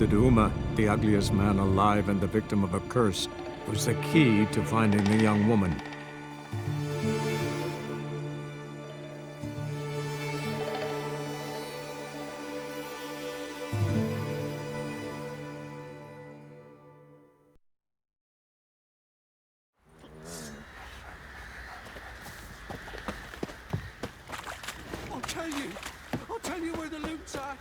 That Uma, the ugliest man alive and the victim of a curse, was the key to finding the young woman. I'll tell you where the loot's at.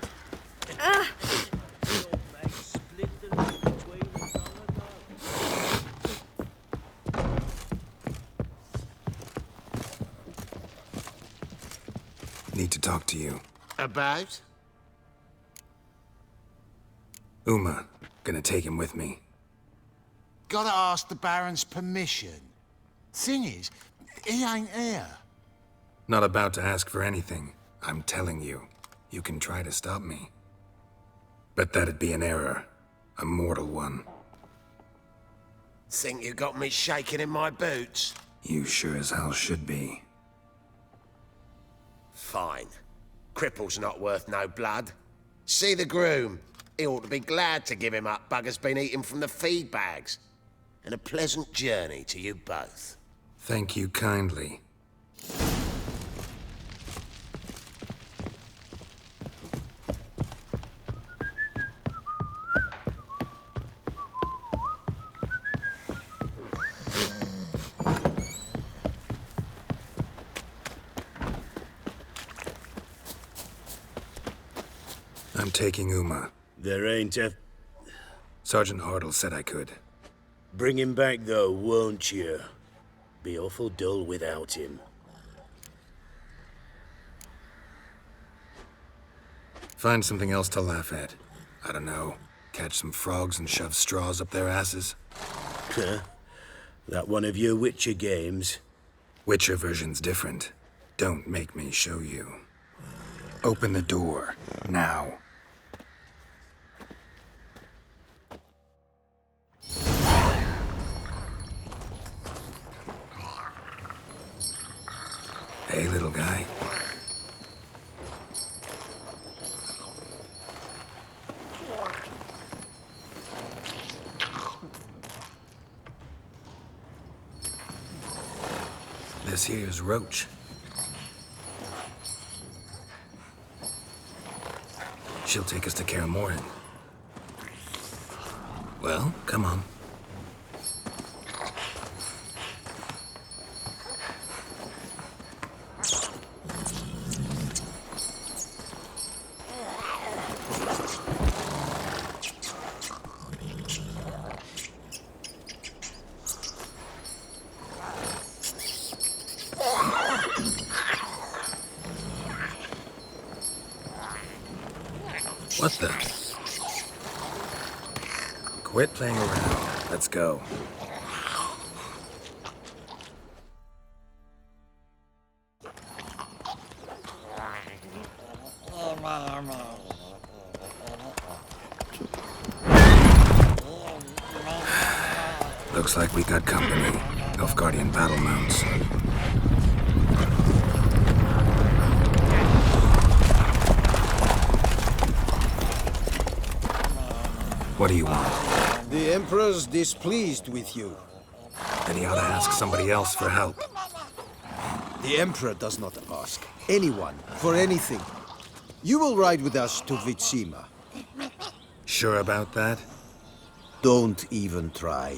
Need to talk to you. About? Uma. Gonna take him with me. Gotta ask the Baron's permission. Thing is, he ain't here. Not about to ask for anything. I'm telling you. You can try to stop me. But that'd be an error. A mortal one. Think you got me shaking in my boots? You sure as hell should be. Fine. Cripple's not worth no blood. See the groom. He ought to be glad to give him up. Bugger's been eating from the feed bags. And a pleasant journey to you both. Thank you kindly. I'm taking Uma. There ain't a... Sergeant Hartle said I could. Bring him back, though, won't you? Be awful dull without him. Find something else to laugh at. I don't know. Catch some frogs and shove straws up their asses. Huh? That one of your Witcher games? Witcher version's different. Don't make me show you. Open the door. Now. Hey, little guy. This here's Roach. She'll take us to Kaer Morhen. Well, come on. What the? Quit playing around. Let's go. Looks like we got company. Nilfgaardian battle mounts. What do you want? The Emperor's displeased with you. Then he ought to ask somebody else for help. The Emperor does not ask anyone for anything. You will ride with us to Vitsima. Sure about that? Don't even try.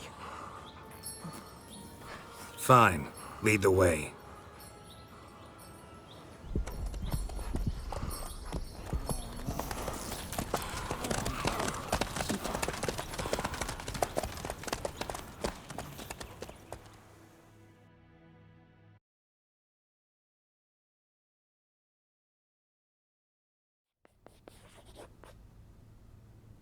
Fine. Lead the way.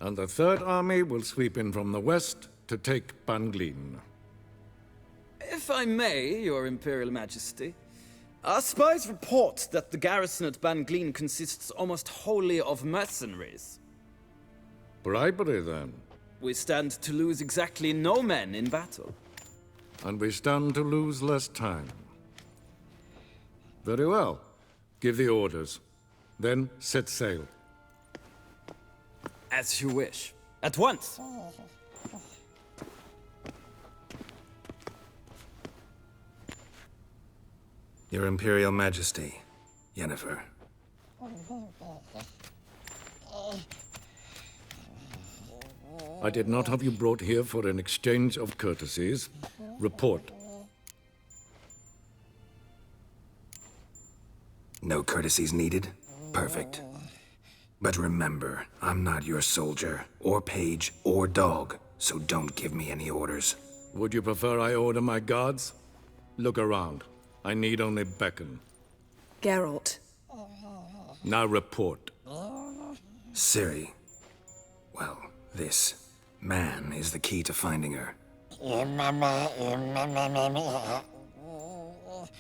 And the Third Army will sweep in from the west to take Banglin. If I may, Your Imperial Majesty, our spies report that the garrison at Banglin consists almost wholly of mercenaries. Bribery, then. We stand to lose exactly no men in battle. And we stand to lose less time. Very well. Give the orders. Then set sail. As you wish. At once! Your Imperial Majesty, Yennefer. I did not have you brought here for an exchange of courtesies. Report. No courtesies needed? Perfect. But remember, I'm not your soldier, or page, or dog, so don't give me any orders. Would you prefer I order my guards? Look around. I need only beckon. Geralt. Now report. Ciri. Well, this man is the key to finding her.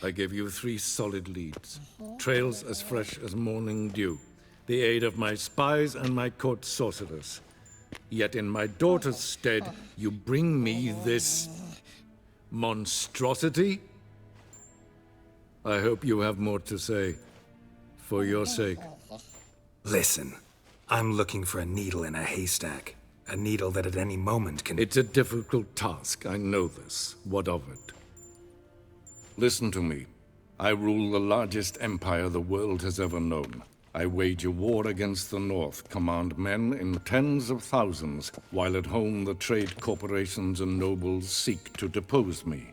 I gave you 3 solid leads. Trails as fresh as morning dew. The aid of my spies and my court sorcerers. Yet in my daughter's stead, you bring me this monstrosity? I hope you have more to say. For your sake. Listen, I'm looking for a needle in a haystack. A needle that at any moment can... It's a difficult task, I know this. What of it? Listen to me. I rule the largest empire the world has ever known. I wage a war against the North, command men in tens of thousands, while at home the trade corporations and nobles seek to depose me.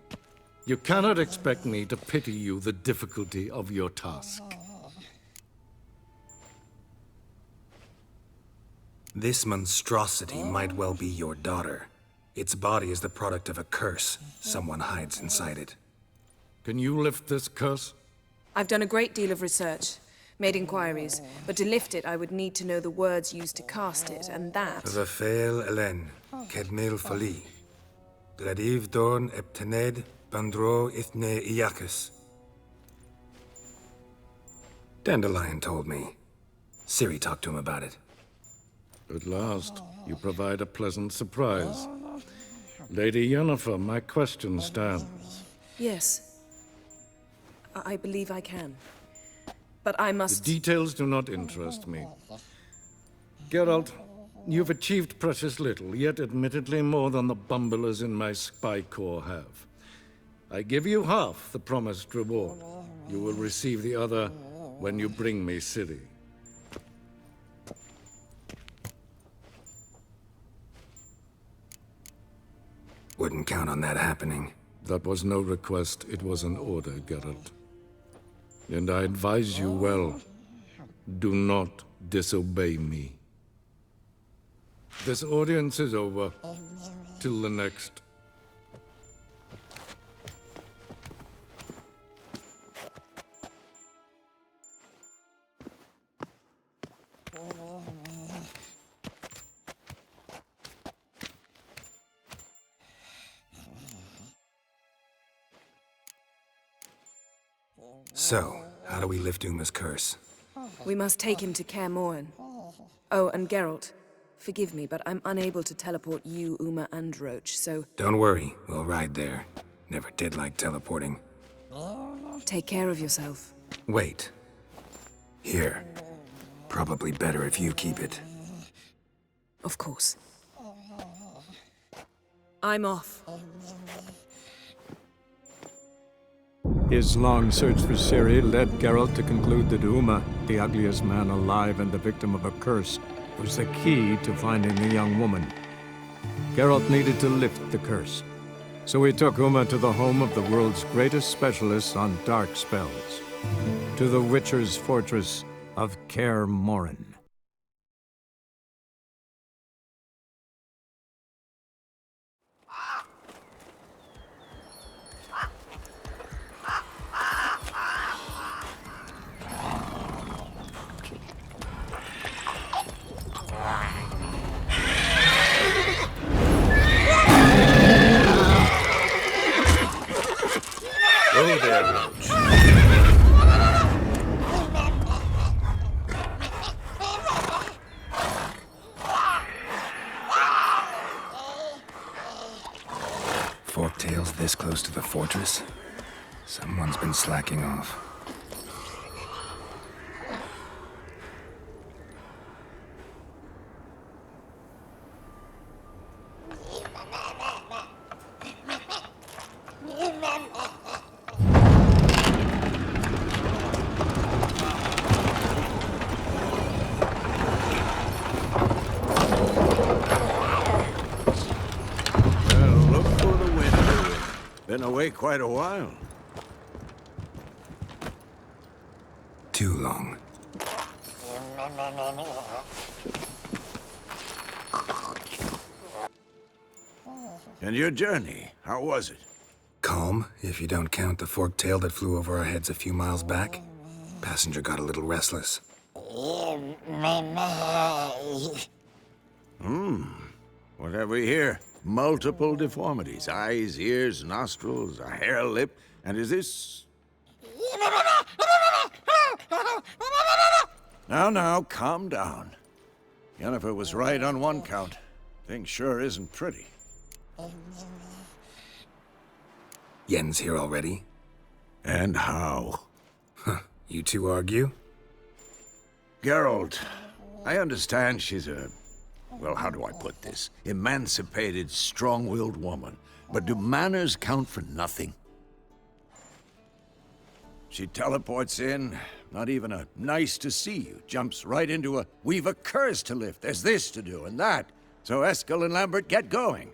You cannot expect me to pity you the difficulty of your task. This monstrosity might well be your daughter. Its body is the product of a curse. Someone hides inside it. Can you lift this curse? I've done a great deal of research, made inquiries, but to lift it I would need to know the words used to cast it, and that... Rafael Elen, Kedmil Fali. Gladiv Dorn Eptened, Bandro Ithne Iacus. Dandelion told me. Ciri talked to him about it. At last, you provide a pleasant surprise. Lady Yennefer, my question stands. Yes. I believe I can. But I must... The details do not interest me. Geralt, you've achieved precious little, yet admittedly more than the bumblers in my spy corps have. I give you half the promised reward. You will receive the other when you bring me Ciri. Wouldn't count on that happening. That was no request, it was an order, Geralt. And I advise you well, do not disobey me. This audience is over. Till the next. So, how do we lift Uma's curse? We must take him to Kaer Morhen. Oh, and Geralt, forgive me, but I'm unable to teleport you, Uma, and Roach, so... Don't worry, we'll ride there. Never did like teleporting. Take care of yourself. Wait. Here. Probably better if you keep it. Of course. I'm off. His long search for Ciri led Geralt to conclude that Uma, the ugliest man alive and the victim of a curse, was the key to finding the young woman. Geralt needed to lift the curse, so he took Uma to the home of the world's greatest specialists on dark spells, to the Witcher's fortress of Kaer Morhen. Oh there, Roach. Forktails this close to the fortress? Someone's been slacking off. Been away quite a while. Too long. And your journey, how was it? Calm, if you don't count the forked tail that flew over our heads a few miles back. Passenger got a little restless. What have we here? Multiple deformities. Eyes, ears, nostrils, a hair lip. And is this... Now, calm down. Yennefer was right on one count. Thing sure isn't pretty. Yen's here already? And how? You two argue? Geralt, I understand she's a... Well, how do I put this? Emancipated, strong-willed woman. But do manners count for nothing? She teleports in, not even a nice to see you, jumps right into a we've a curse to lift, there's this to do and that. So Eskel and Lambert get going.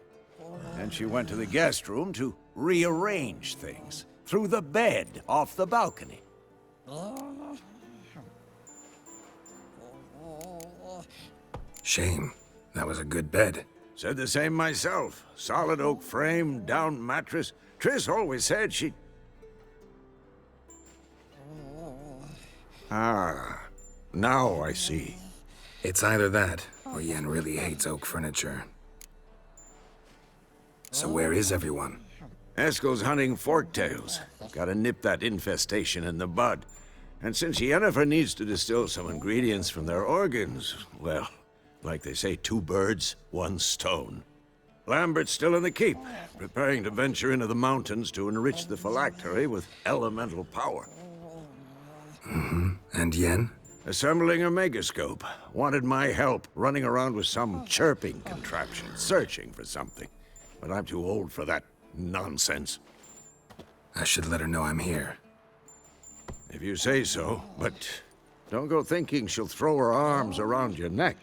And she went to the guest room to rearrange things. Through the bed, off the balcony. Shame. That was a good bed. Said the same myself. Solid oak frame, down mattress. Triss always said she'd... Ah, now I see. It's either that, or Yen really hates oak furniture. So where is everyone? Eskel's hunting forktails. Gotta nip that infestation in the bud. And since Yennefer needs to distill some ingredients from their organs, well, like they say, 2 birds, 1 stone. Lambert's still in the keep, preparing to venture into the mountains to enrich the phylactery with elemental power. And Yen? Assembling a megascope. Wanted my help running around with some chirping contraption, searching for something. But I'm too old for that nonsense. I should let her know I'm here. If you say so, but don't go thinking she'll throw her arms around your neck.